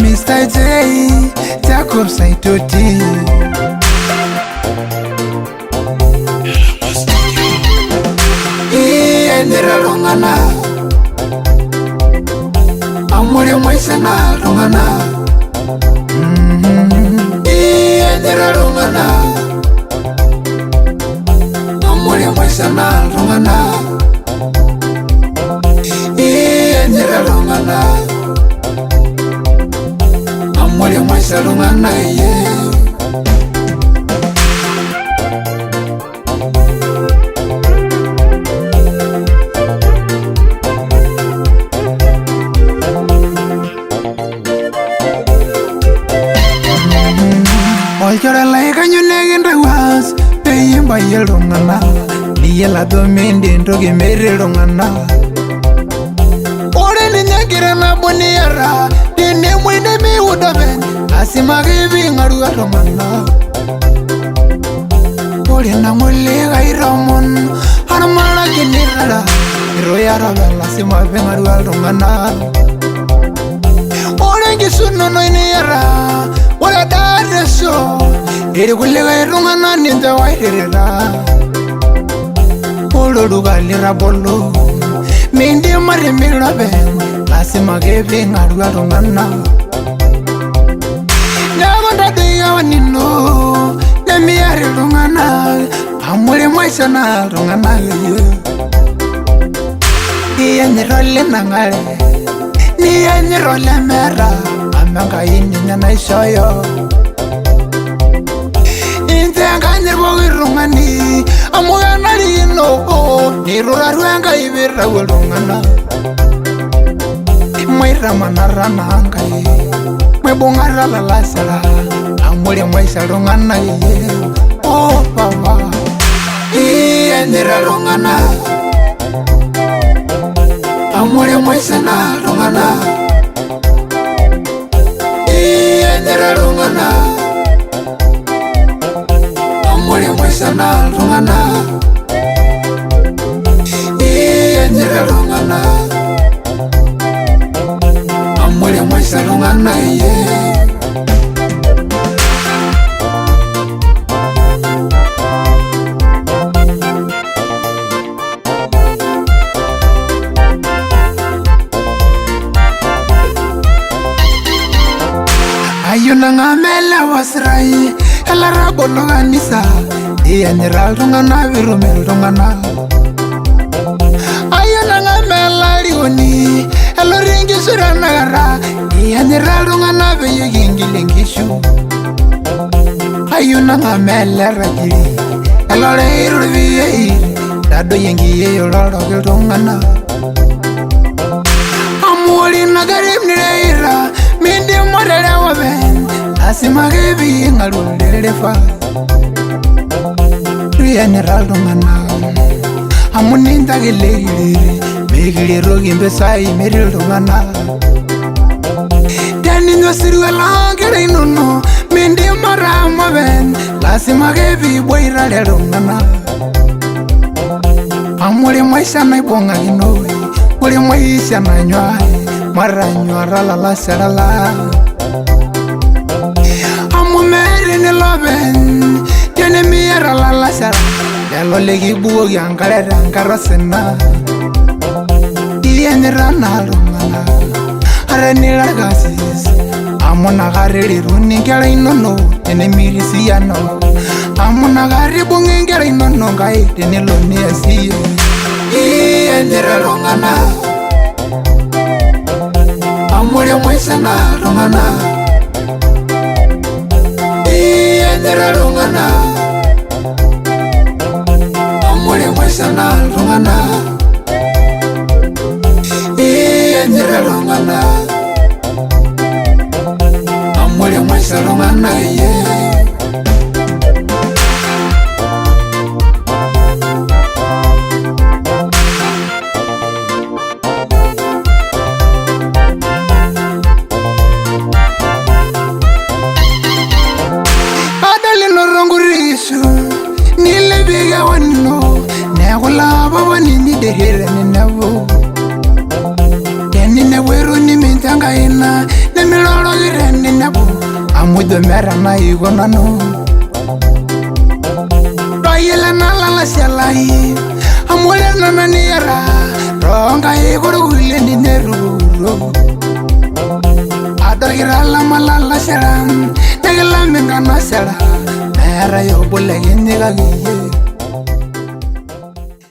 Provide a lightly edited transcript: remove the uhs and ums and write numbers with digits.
Mr. J, Jacob Saitoti. Endera rongana, amore moisana rongana. Endera rongana, amore moisana rongana. Endera rongana, amore moisana rongana. Olchore lai kanyunegenda was peyimba yelongana liyela domende ntoki merelongana ore ninyagira na boniara dine mwine mi udaben asimage bingaru alongana ore na mulega iramon harmala kinirala royara bella sima bingaru alongana ore gisuno no inira wala dareso ere kulega rongana ninda wairera polo dugalira bolo mindi mare mirabe lasima gebe ngaru rongana nyagonda diga wanino nemi are rongana amule moisana rongana ye ni rolle nangale ni rolle mera amanga ini nyana shoyo Intenganye rongani amoya nari no ni rorarwenga ibira rongana Maira manarana ngai mebongara la lasara amole moisa rongana ye oh baba endera rongana amole moisa na rongana endera rongana amole moisa na rongana endera rongana amole moisa rongana ye Ayuna ngamela wasrai ela rabono anisa ianyira rongana virumel rongana Ayuna ngamela rioni elo ringi suranagara ianyira rongana veyegingilengishu Ayuna ngamela ragiri elo reiru viye dado yengiye yoloro rongana Amuli nagarim nireira mindi morere waben asimage bi ngarulere fa riyanira rongana amuninda gelegire megire rogi mbesai meril rongana dani no sirwala gere nono mindi marama ben asimage bi boira rongana amuri maisha na ibonga ginoi muri maisha na nywai maranywa la sarala amumere ne loben tene miera la sara yalo legi buo yankare rankarasena tiene ranalo ngana arani lagasis amona gareri runi kala inono tene mirisiano amona gari bungi kala inono gai tene loni asiye endera rongana amore moisana rongana endera rongana amore moisana rongana endera rongana amore moisana rongana ye Nile biga wano, negula baba nini dehira ninawo. nine weru nimintanga ina nimilolo gire ninebu amudo mera na igonano doyele na lala shalai amule na maniera ronga igurugule nineruro adogira la malala sharam negla mengana shala mera yo bole giniga giye